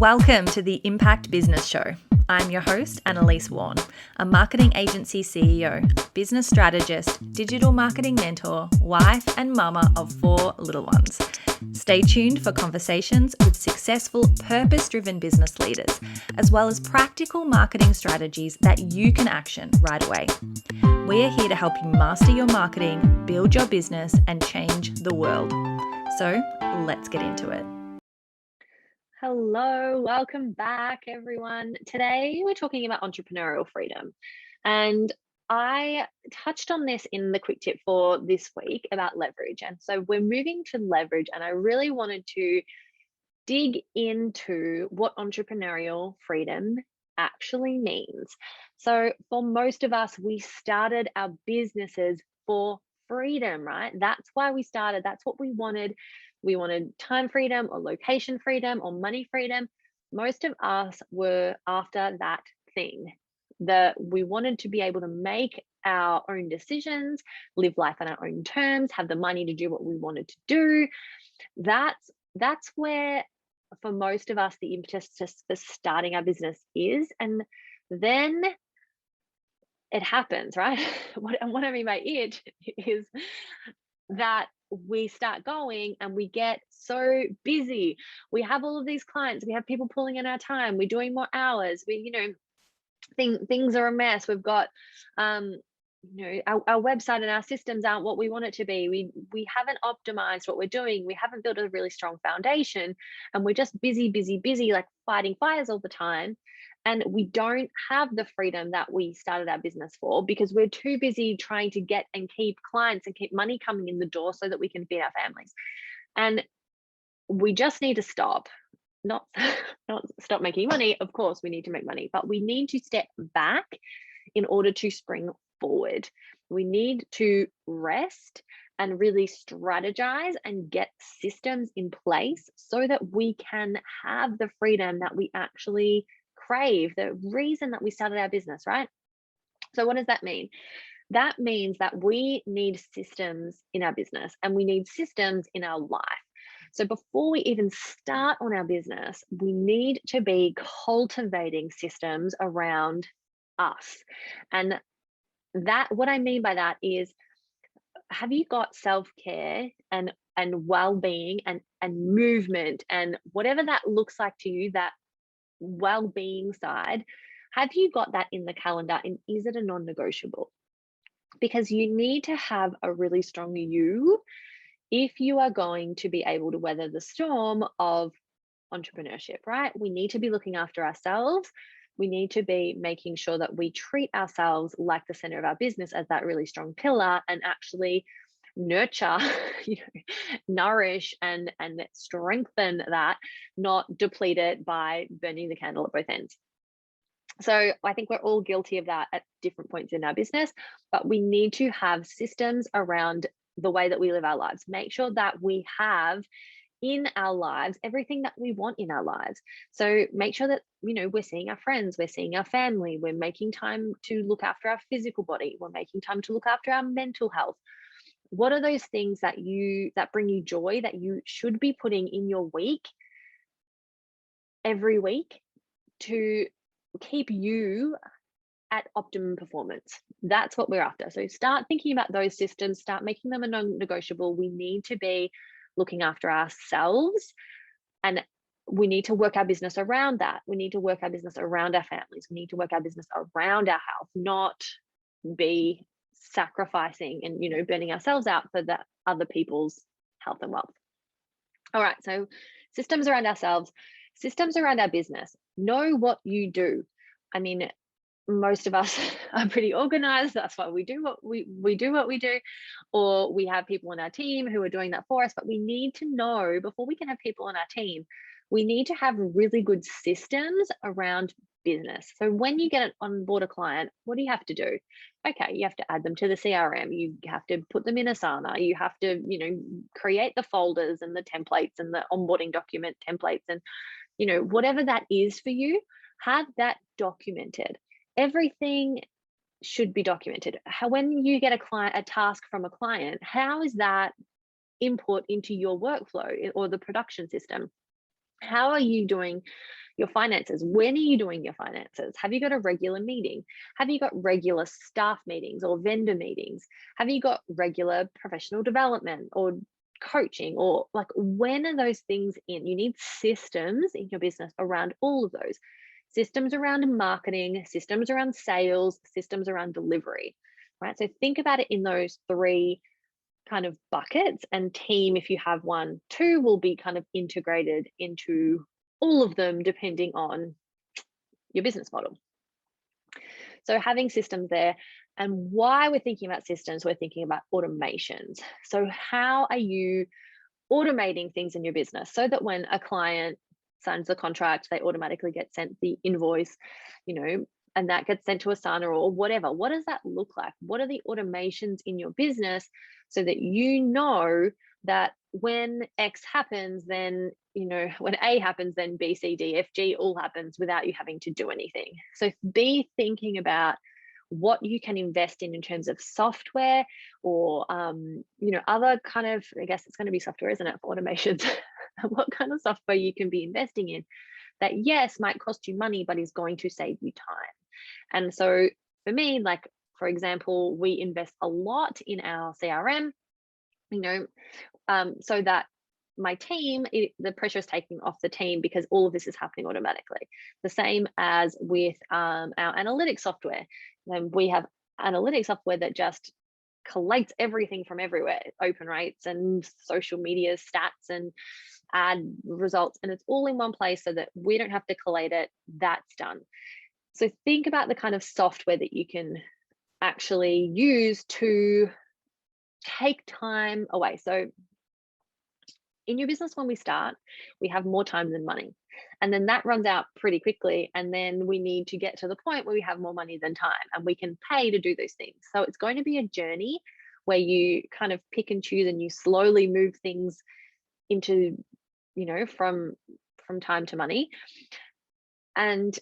Welcome to the Impact Business Show. I'm your host, Annalise Warren, a marketing agency CEO, business strategist, digital marketing mentor, wife, and mama of 4 little ones. Stay tuned for conversations with successful, purpose-driven business leaders, as well as practical marketing strategies that you can action right away. We are here to help you master your marketing, build your business, and change the world. So let's get into it. Hello, welcome back, everyone. Today we're talking about entrepreneurial freedom. And I touched on this in the quick tip for this week about leverage. And so we're moving to leverage, and I really wanted to dig into what entrepreneurial freedom actually means. So for most of us, we started our businesses for freedom, right? That's why we started. That's what we wanted. We wanted time freedom or location freedom or money freedom. Most of us were after that thing, that we wanted to be able to make our own decisions, live life on our own terms, have the money to do what we wanted to do. That's where, for most of us, the impetus for starting our business is. And then it happens, right? What I mean by it is that we start going and we get so busy. We have all of these clients, we have people pulling in our time, we're doing more hours, things are a mess. We've got our website and our systems aren't what we want it to be. We haven't optimized what we're doing. We haven't built a really strong foundation, and we're just busy, like fighting fires all the time. And we don't have the freedom that we started our business for, because we're too busy trying to get and keep clients and keep money coming in the door so that we can feed our families. And we just need to stop. Not stop making money. Of course, we need to make money, but we need to step back in order to spring forward. We need to rest and really strategize and get systems in place so that we can have the freedom that we actually crave, the reason that we started our business, right? So what does that mean? That means that we need systems in our business, and we need systems in our life. So before we even start on our business, we need to be cultivating systems around us. And that, what I mean by that is, have you got self-care and well-being and movement and whatever that looks like to you, that well-being side, have you got that in the calendar, and is it a non-negotiable? Because you need to have a really strong you if you are going to be able to weather the storm of entrepreneurship, right? We need to be looking after ourselves. We need to be making sure that we treat ourselves like the center of our business, as that really strong pillar, and actually nurture, nourish and strengthen that, not deplete it by burning the candle at both ends. So I think we're all guilty of that at different points in our business, but we need to have systems around the way that we live our lives. Make sure that we have in our lives everything that we want in our lives. So make sure that we're seeing our friends, we're seeing our family, we're making time to look after our physical body, we're making time to look after our mental health. What are those things that bring you joy, that you should be putting in your week, every week, to keep you at optimum performance? That's what we're after. So start thinking about those systems, start making them a non-negotiable. We need to be looking after ourselves, and we need to work our business around that. We need to work our business around our families. We need to work our business around our health, not be sacrificing and burning ourselves out for the other people's health and wealth. All right, so systems around ourselves, systems around our business. Know what you do. I mean, most of us are pretty organized. That's why we do what we do, or we have people on our team who are doing that for us. But we need to know, before we can have people on our team, we need to have really good systems around business. So when you get on board a client, what do you have to do? Okay, you have to add them to the CRM. You have to put them in Asana. You have to, create the folders and the templates and the onboarding document templates, and whatever that is for you, have that documented. Everything should be documented. When you get a task from a client, how is that input into your workflow or the production system? How are you doing Your finances. When are you doing your finances? Have you got a regular meeting? Have you got regular staff meetings or vendor meetings? Have you got regular professional development or coaching? Or like, when are those things in? You need systems in your business around all of those. Systems around marketing, systems around sales, systems around delivery, right? So think about it in those three kind of buckets, and team, if you have one, two, will be kind of integrated into all of them depending on your business model. So having systems there, and why we're thinking about systems, we're thinking about automations. So how are you automating things in your business so that when a client signs the contract, they automatically get sent the invoice, and that gets sent to Asana or whatever. What does that look like? What are the automations in your business so that you know that when X happens, then, when A happens, then B, C, D, F, G all happens without you having to do anything. So be thinking about what you can invest in terms of software or, other kind of, I guess it's going to be software, isn't it, for automations? What kind of software you can be investing in that, yes, might cost you money, but is going to save you time. And so for me, like, for example, we invest a lot in our CRM, so that my team, the pressure is taken off the team because all of this is happening automatically. The same as with our analytics software. We have analytics software that just collates everything from everywhere, open rates and social media stats and ad results, and it's all in one place so that we don't have to collate it. That's done. So think about the kind of software that you can actually use to take time away. So in your business, when we start, we have more time than money. And then that runs out pretty quickly. And then we need to get to the point where we have more money than time and we can pay to do those things. So it's going to be a journey where you kind of pick and choose and you slowly move things into, from time to money. And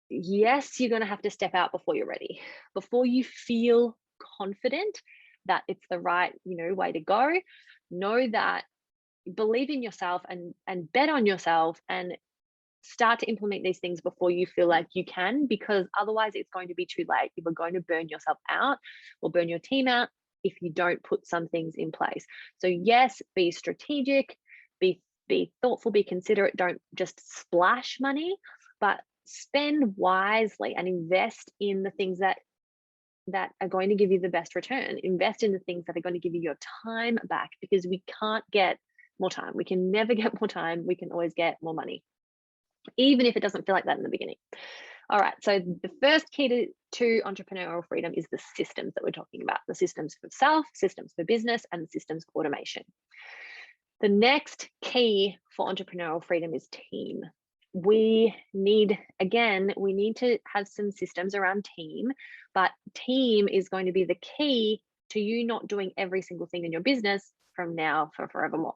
yes, you're going to have to step out before you're ready, before you feel confident that it's the right, way to go. Know that, believe in yourself and bet on yourself and start to implement these things before you feel like you can, because otherwise it's going to be too late. You are going to burn yourself out or burn your team out if you don't put some things in place. So yes, be strategic, be thoughtful, be considerate. Don't just splash money, but spend wisely and invest in the things that are going to give you the best return. Invest in the things that are going to give you your time back, because we can't get more time. We can never get more time. We can always get more money, even if it doesn't feel like that in the beginning. All right. So the first key to entrepreneurial freedom is the systems that we're talking about, the systems for self, systems for business, and the systems for automation. The next key for entrepreneurial freedom is team. We need to have some systems around team, but team is going to be the key to you not doing every single thing in your business from now for forevermore.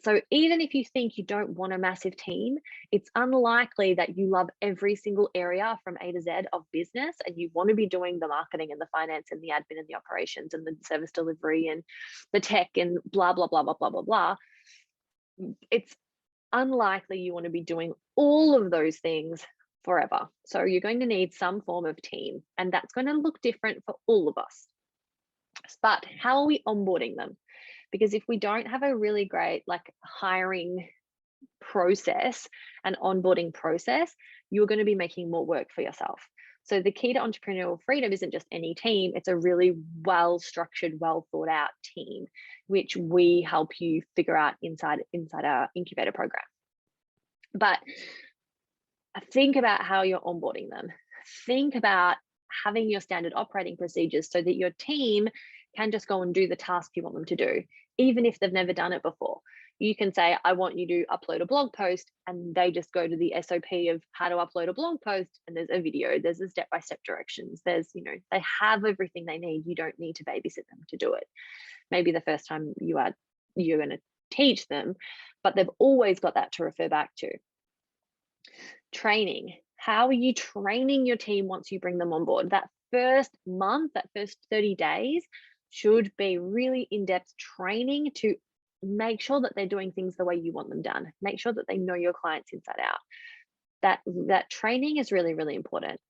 So even if you think you don't want a massive team, it's unlikely that you love every single area from A to Z of business and you want to be doing the marketing and the finance and the admin and the operations and the service delivery and the tech and blah, blah, blah, blah, blah, blah, blah. It's unlikely you want to be doing all of those things forever. So you're going to need some form of team, and that's going to look different for all of us. But how are we onboarding them? Because if we don't have a really great hiring process and onboarding process, you're going to be making more work for yourself. So the key to entrepreneurial freedom isn't just any team, it's a really well-structured, well thought out team, which we help you figure out inside our incubator program. But think about how you're onboarding them. Think about having your standard operating procedures so that your team can just go and do the task you want them to do, even if they've never done it before. You can say, I want you to upload a blog post, and they just go to the SOP of how to upload a blog post, and there's a video, there's a step-by-step directions, there's, they have everything they need. You don't need to babysit them to do it. Maybe the first time you're going to teach them, but they've always got that to refer back to. Training. How are you training your team once you bring them on board? That first month, that first 30 days should be really in-depth training to make sure that they're doing things the way you want them done. Make sure that they know your clients inside out. that training is really, really important.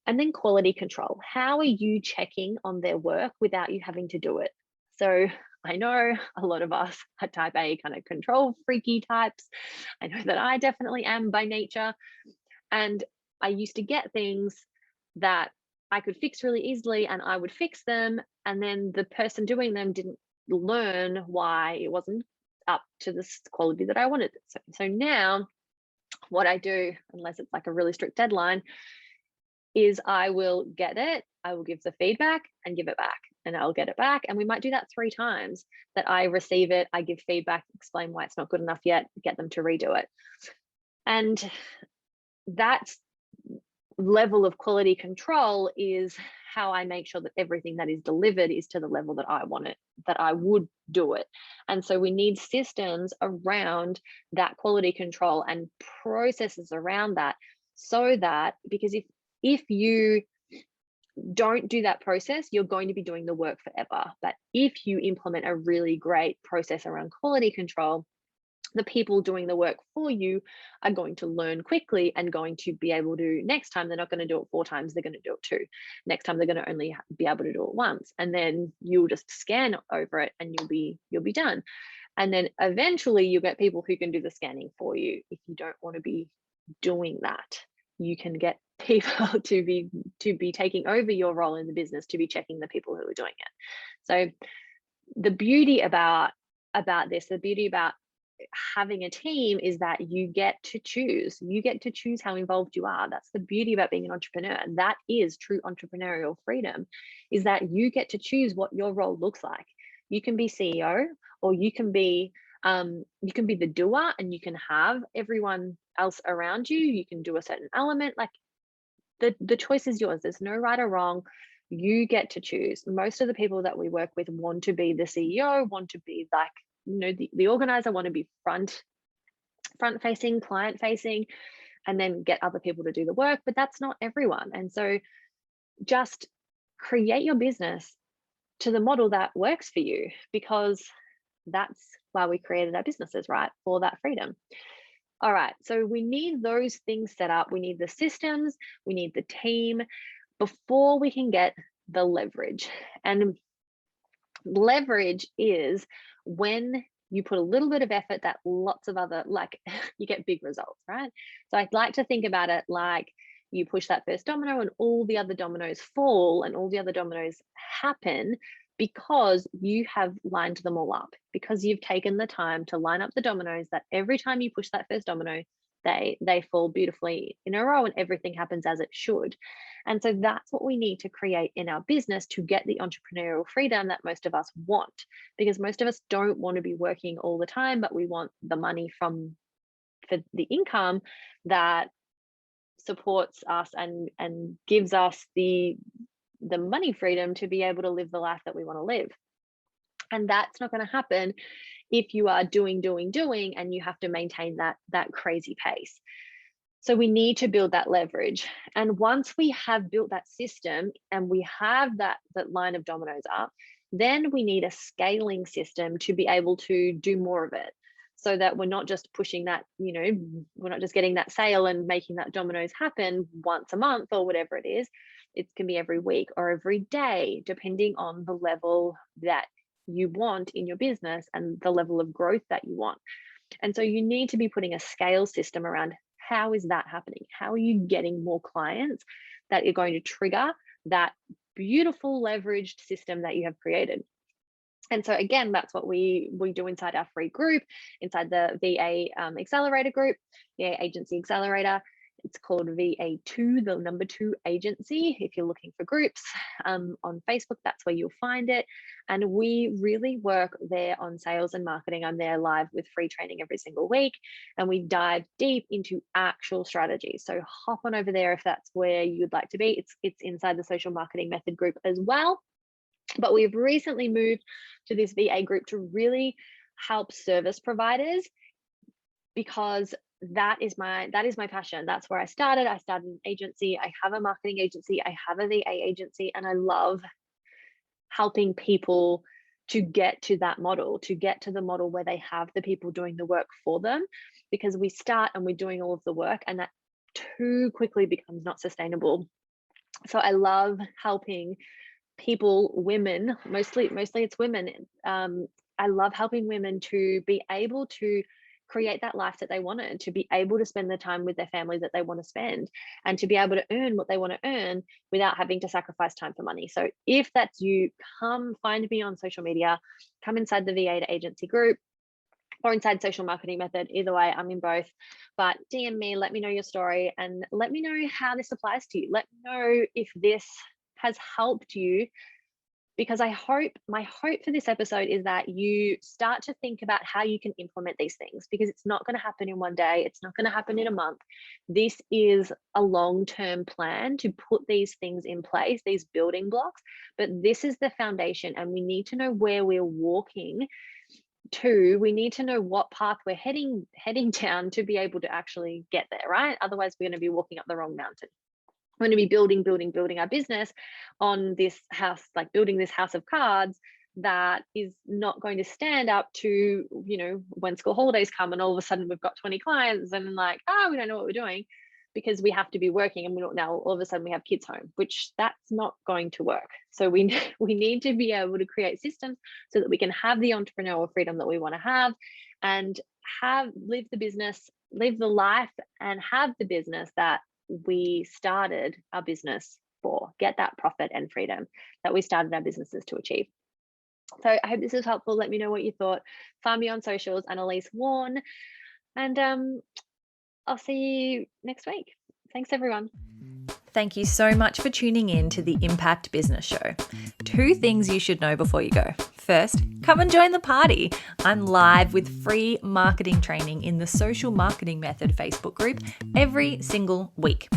And then quality control. How are you checking on their work without you having to do it? So I know a lot of us are type A kind of control freaky types. I know that I definitely am by nature. And I used to get things that I could fix really easily and I would fix them. And then the person doing them didn't learn why it wasn't up to the quality that I wanted. So now what I do, unless it's like a really strict deadline, is I will get it, I will give the feedback and give it back, and I'll get it back. And we might do that 3 times, that I receive it, I give feedback, explain why it's not good enough yet, get them to redo it. And that level of quality control is how I make sure that everything that is delivered is to the level that I want it, that I would do it. And so we need systems around that quality control and processes around that, so that, because if you don't do that process, you're going to be doing the work forever. But if you implement a really great process around quality control, the people doing the work for you are going to learn quickly and going to be able to, next time they're not going to do it 4 times, they're going to do it 2. Next time they're going to only be able to do it once, and then you'll just scan over it and you'll be done. And then eventually you'll get people who can do the scanning for you. If you don't want to be doing that, you can get people to be taking over your role in the business, to be checking the people who are doing it. So the beauty about this, the beauty about having a team, is that you get to choose. You get to choose how involved you are. That's the beauty about being an entrepreneur. And that is true entrepreneurial freedom, is that you get to choose what your role looks like. You can be CEO, or you can be the doer, and you can have everyone else around you. You can do a certain element. Like, the choice is yours. There's no right or wrong. You get to choose. Most of the people that we work with want to be the CEO, want to be like, the organizer, want to be front facing, client facing, and then get other people to do the work. But that's not everyone. And so just create your business to the model that works for you, because that's why we created our businesses, right? For that freedom. All right, so we need those things set up. We need the systems, we need the team, before we can get the leverage. And leverage is when you put a little bit of effort that lots of other, like, you get big results, right? So I'd like to think about it like you push that first domino and all the other dominoes fall, and all the other dominoes happen because you have lined them all up, because you've taken the time to line up the dominoes, that every time you push that first domino, they fall beautifully in a row and everything happens as it should. And so that's what we need to create in our business to get the entrepreneurial freedom that most of us want, because most of us don't want to be working all the time, but we want the money for the income that supports us and gives us the money freedom to be able to live the life that we want to live. And that's not going to happen if you are doing, and you have to maintain that crazy pace. So we need to build that leverage. And once we have built that system and we have that line of dominoes up, then we need a scaling system to be able to do more of it, so that we're not just pushing that, we're not just getting that sale and making that dominoes happen once a month or whatever it is. It can be every week or every day, depending on the level that you want in your business and the level of growth that you want. And so you need to be putting a scale system around, how is that happening? How are you getting more clients that are going to trigger that beautiful leveraged system that you have created? And so again, that's what we do inside our free group, inside the VA Accelerator group, VA Agency Accelerator. It's called VA2, the number 2 agency. If you're looking for groups on Facebook, that's where you'll find it. And we really work there on sales and marketing. I'm there live with free training every single week, and we dive deep into actual strategies. So hop on over there if that's where you'd like to be. It's inside the social marketing method group as well. But we've recently moved to this VA group to really help service providers, because that is my passion. That's where I started. I started an agency. I have a marketing agency. I have a VA agency, and I love helping people to get to that model, to get to the model where they have the people doing the work for them, because we start and we're doing all of the work, and that too quickly becomes not sustainable. So I love helping people, women, mostly it's women. I love helping women to be able to create that life that they wanted, to be able to spend the time with their family that they want to spend, and to be able to earn what they want to earn without having to sacrifice time for money. So if that's you, come find me on social media, come inside the VA to agency group or inside Social Marketing Method. Either way, I'm in both. But DM me, let me know your story, and let me know how this applies to you. Let me know if this has helped you, because my hope for this episode is that you start to think about how you can implement these things, because it's not going to happen in one day. It's not going to happen in a month. This is a long-term plan to put these things in place, these building blocks, but this is the foundation, and we need to know where we're walking to. We need to know what path we're heading down to be able to actually get there, right? Otherwise, we're going to be walking up the wrong mountain. We're going to be building our business on this house, like building this house of cards that is not going to stand up to, when school holidays come and all of a sudden we've got 20 clients and like, we don't know what we're doing, because we have to be working, and we don't, now all of a sudden we have kids home, which that's not going to work. So we need to be able to create systems so that we can have the entrepreneurial freedom that we want to have, and live the life and have the business that we started our business for. Get that profit and freedom that we started our businesses to achieve. So I hope this is helpful. Let me know what you thought. Find me on socials, Annalise Warren, and I'll see you next week. Thanks, everyone. Thank you so much for tuning in to the Impact Business Show. 2 things you should know before you go. First, come and join the party. I'm live with free marketing training in the Social Marketing Method Facebook group every single week.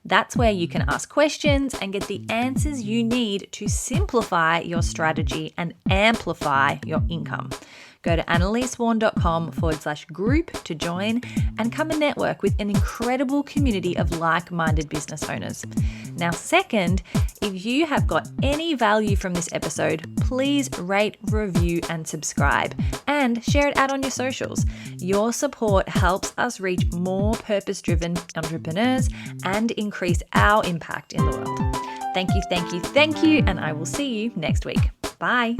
That's where you can ask questions and get the answers you need to simplify your strategy and amplify your income. Go to annalisewarren.com/group to join and come and network with an incredible community of like-minded business owners. Now, second, if you have got any value from this episode, please rate, review, and subscribe, and share it out on your socials. Your support helps us reach more purpose-driven entrepreneurs and increase our impact in the world. Thank you, and I will see you next week. Bye.